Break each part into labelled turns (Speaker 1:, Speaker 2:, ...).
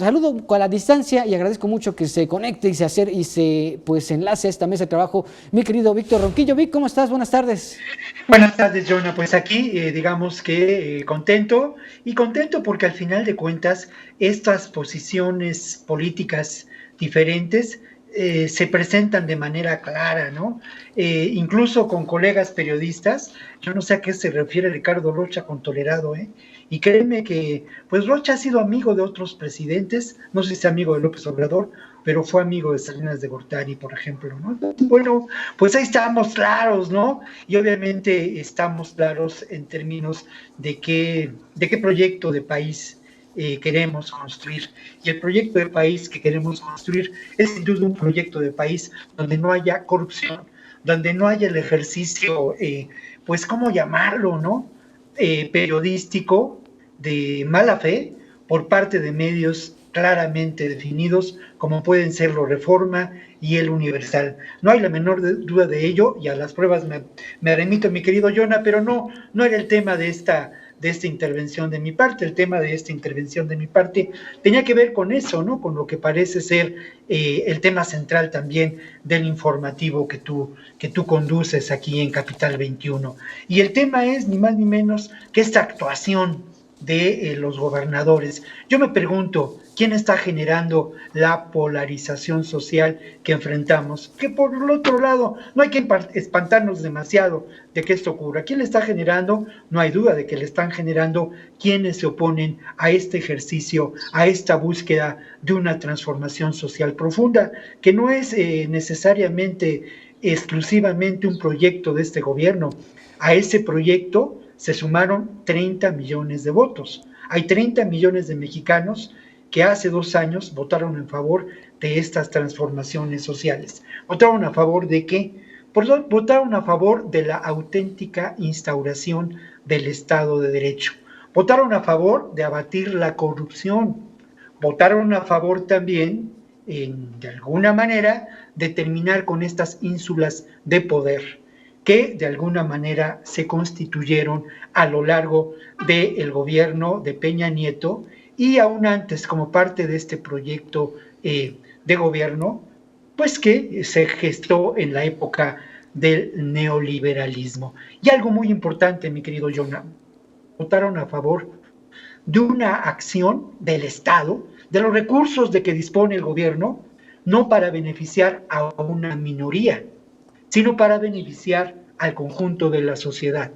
Speaker 1: saludo a la distancia y agradezco mucho que se conecte y se enlace a esta mesa de trabajo mi querido Víctor Ronquillo. Vic, ¿cómo estás? Buenas tardes.
Speaker 2: Buenas tardes, Jonah. Pues aquí, digamos que contento y contento porque al final de cuentas estas posiciones políticas diferentes se presentan de manera clara, ¿no? Incluso con colegas periodistas, yo no sé a qué se refiere Ricardo Rocha con tolerado, ¿eh? Y créeme que, pues Rocha ha sido amigo de otros presidentes, no sé si es amigo de López Obrador, pero fue amigo de Salinas de Gortari, por ejemplo, ¿no? Bueno, pues ahí estamos claros, ¿no? Y obviamente estamos claros en términos de qué proyecto de país queremos construir. Y el proyecto de país que queremos construir es sin duda un proyecto de país donde no haya corrupción, donde no haya el ejercicio, pues, ¿cómo llamarlo, no? Periodístico de mala fe por parte de medios claramente definidos como pueden ser lo Reforma y el Universal. No hay la menor duda de ello y a las pruebas me remito, mi querido Jonah, pero no era el tema de esta intervención de mi parte. El tema de esta intervención de mi parte tenía que ver con eso, ¿no? Con lo que parece ser el tema central también del informativo que tú conduces aquí en Capital 21. Y el tema es ni más ni menos que esta actuación de los gobernadores. Yo me pregunto, ¿quién está generando la polarización social que enfrentamos? Que por el otro lado, no hay que espantarnos demasiado de que esto ocurra. ¿Quién le está generando? No hay duda de que le están generando quienes se oponen a este ejercicio, a esta búsqueda de una transformación social profunda, que no es necesariamente exclusivamente un proyecto de este gobierno. A ese proyecto se sumaron 30 millones de votos. Hay 30 millones de mexicanos que hace 2 años votaron en favor de estas transformaciones sociales. ¿Votaron a favor de qué? Votaron a favor de la auténtica instauración del Estado de Derecho. Votaron a favor de abatir la corrupción. Votaron a favor también, de alguna manera, de terminar con estas ínsulas de poder que de alguna manera se constituyeron a lo largo del gobierno de Peña Nieto y aún antes como parte de este proyecto de gobierno, pues que se gestó en la época del neoliberalismo. Y algo muy importante, mi querido Jonah, votaron a favor de una acción del Estado, de los recursos de que dispone el gobierno, no para beneficiar a una minoría, sino para beneficiar al conjunto de la sociedad,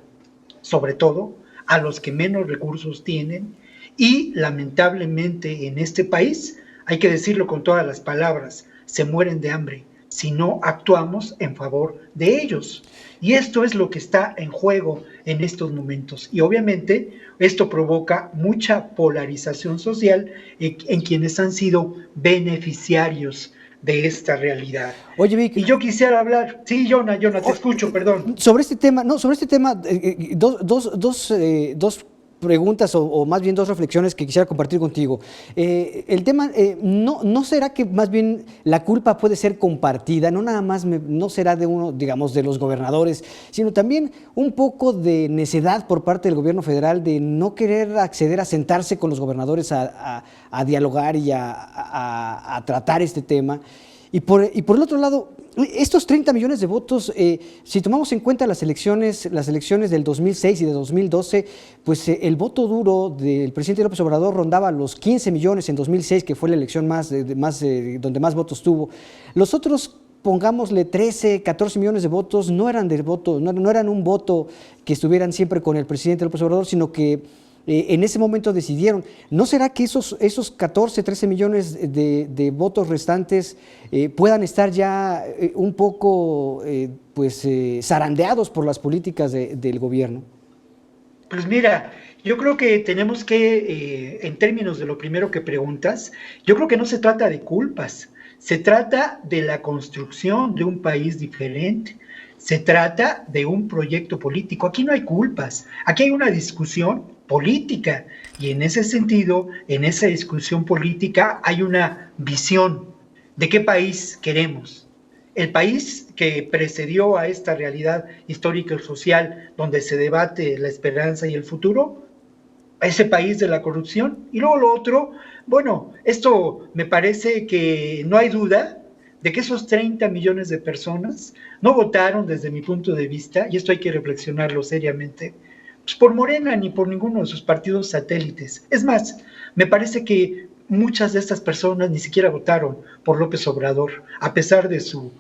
Speaker 2: sobre todo a los que menos recursos tienen y lamentablemente en este país, hay que decirlo con todas las palabras, se mueren de hambre si no actuamos en favor de ellos. Y esto es lo que está en juego en estos momentos. Y obviamente esto provoca mucha polarización social en quienes han sido beneficiarios de esta realidad.
Speaker 1: Oye, Vic,
Speaker 2: Y yo quisiera hablar, sí, Jonah, te escucho, perdón.
Speaker 1: sobre este tema, no, sobre este tema, dos preguntas o más bien dos reflexiones que quisiera compartir contigo. El tema, ¿no será que más bien la culpa puede ser compartida? No nada más, no será de uno, digamos, de los gobernadores, sino también un poco de necedad por parte del gobierno federal de no querer acceder a sentarse con los gobernadores a dialogar y a tratar este tema. Y por el otro lado, estos 30 millones de votos, si tomamos en cuenta las elecciones del 2006 y de 2012, pues el voto duro del presidente López Obrador rondaba los 15 millones en 2006, que fue la elección donde más votos tuvo. Los otros, pongámosle 13, 14 millones de votos, no eran un voto que estuvieran siempre con el presidente López Obrador, sino que en ese momento decidieron. ¿No será que esos 14, 13 millones de votos restantes puedan estar ya un poco zarandeados por las políticas del gobierno?
Speaker 2: Pues mira, yo creo que tenemos que, en términos de lo primero que preguntas, yo creo que no se trata de culpas, se trata de la construcción de un país diferente, se trata de un proyecto político. Aquí no hay culpas, aquí hay una discusión política y en ese sentido, en esa discusión política hay una visión de qué país queremos. El país que precedió a esta realidad histórica y social donde se debate la esperanza y el futuro, a ese país de la corrupción. Y luego lo otro, bueno, esto me parece que no hay duda de que esos 30 millones de personas no votaron desde mi punto de vista, y esto hay que reflexionarlo seriamente, pues por Morena ni por ninguno de sus partidos satélites. Es más, me parece que muchas de estas personas ni siquiera votaron por López Obrador, a pesar de su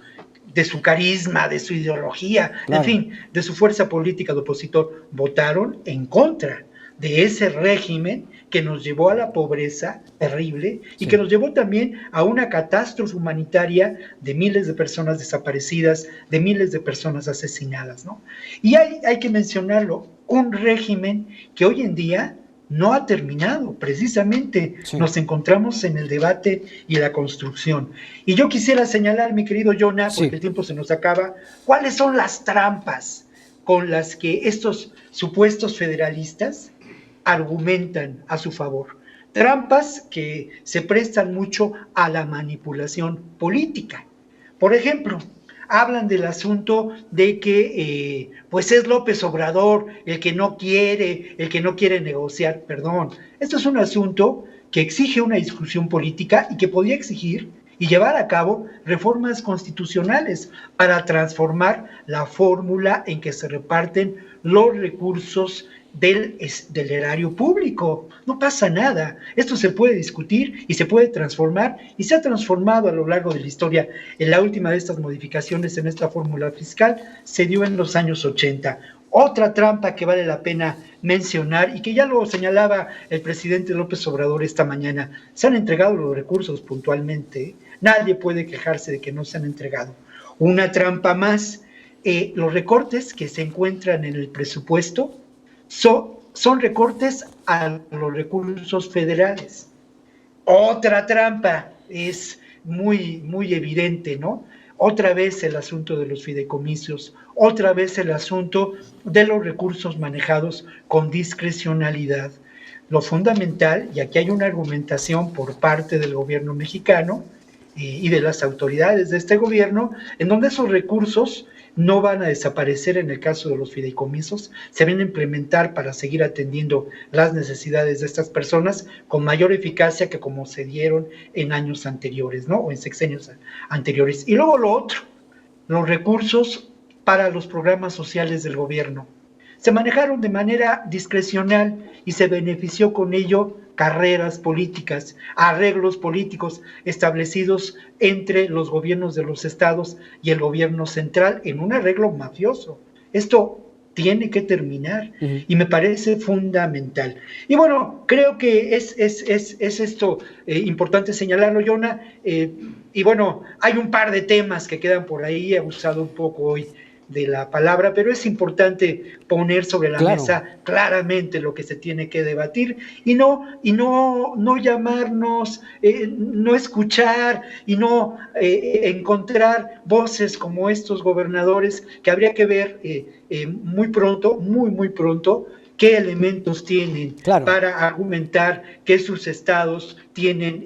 Speaker 2: carisma, de su ideología, en
Speaker 1: Claro.
Speaker 2: fin, de su fuerza política de opositor, votaron en contra de ese régimen que nos llevó a la pobreza terrible y
Speaker 1: Sí.
Speaker 2: que nos llevó también a una catástrofe humanitaria de miles de personas desaparecidas, de miles de personas asesinadas, ¿no? Y hay que mencionarlo, un régimen que hoy en día no ha terminado, precisamente
Speaker 1: Sí.
Speaker 2: nos encontramos en el debate y la construcción. Y yo quisiera señalar, mi querido Jonah, porque
Speaker 1: Sí.
Speaker 2: el tiempo se nos acaba, cuáles son las trampas con las que estos supuestos federalistas argumentan a su favor. Trampas que se prestan mucho a la manipulación política. Por ejemplo, hablan del asunto de que pues es López Obrador el que no quiere negociar, perdón. Esto es un asunto que exige una discusión política y que podría exigir y llevar a cabo reformas constitucionales para transformar la fórmula en que se reparten los recursos del erario público. No pasa nada. Esto se puede discutir y se puede transformar y se ha transformado a lo largo de la historia. En la última de estas modificaciones en esta fórmula fiscal se dio en los años 80. Otra trampa que vale la pena mencionar y que ya lo señalaba el presidente López Obrador esta mañana, se han entregado los recursos puntualmente. Nadie puede quejarse de que no se han entregado. Una trampa más, los recortes que se encuentran en el presupuesto son recortes a los recursos federales. Otra trampa es muy evidente, ¿no? Otra vez el asunto de los fideicomisos, otra vez el asunto de los recursos manejados con discrecionalidad. Lo fundamental, y aquí hay una argumentación por parte del gobierno mexicano y de las autoridades de este gobierno, en donde esos recursos no van a desaparecer en el caso de los fideicomisos, se van a implementar para seguir atendiendo las necesidades de estas personas con mayor eficacia que como se dieron en años anteriores, ¿no? O en sexenios anteriores. Y luego lo otro, los recursos para los programas sociales del gobierno. Se manejaron de manera discrecional y se benefició con ello carreras políticas, arreglos políticos establecidos entre los gobiernos de los estados y el gobierno central en un arreglo mafioso. Esto tiene que terminar y me parece fundamental. Y bueno, creo que es esto importante señalarlo, Jonah. Y bueno, hay un par de temas que quedan por ahí, he usado un poco hoy de la palabra, pero es importante poner sobre la mesa claramente lo que se tiene que debatir y no llamarnos, no escuchar y no encontrar voces como estos gobernadores que habría que ver muy pronto, muy pronto, qué elementos tienen para argumentar que sus estados tienen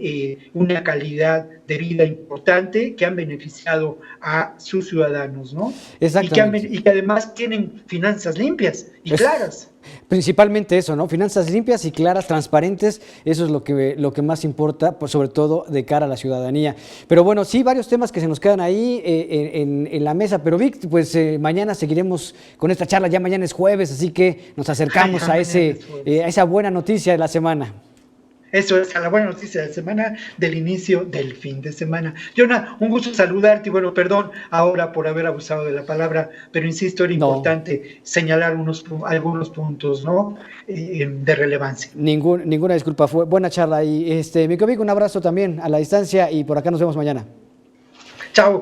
Speaker 2: una calidad de vida importante, que han beneficiado a sus ciudadanos, ¿no?
Speaker 1: Exactamente.
Speaker 2: Y que además tienen finanzas limpias y claras.
Speaker 1: Principalmente eso, ¿no? Finanzas limpias y claras, transparentes, eso es lo que más importa, pues sobre todo de cara a la ciudadanía. Pero bueno, sí, varios temas que se nos quedan ahí en la mesa, pero Vic, pues mañana seguiremos con esta charla, ya mañana es jueves, así que nos acercamos a esa buena noticia de la semana.
Speaker 2: Eso es, a la buena noticia de la semana, del inicio del fin de semana. Jonah, un gusto saludarte y bueno, perdón ahora por haber abusado de la palabra, pero insisto, era importante señalar algunos puntos, ¿no? De relevancia.
Speaker 1: Ninguna disculpa, fue buena charla y mi amigo, un abrazo también a la distancia y por acá nos vemos mañana.
Speaker 2: Chao.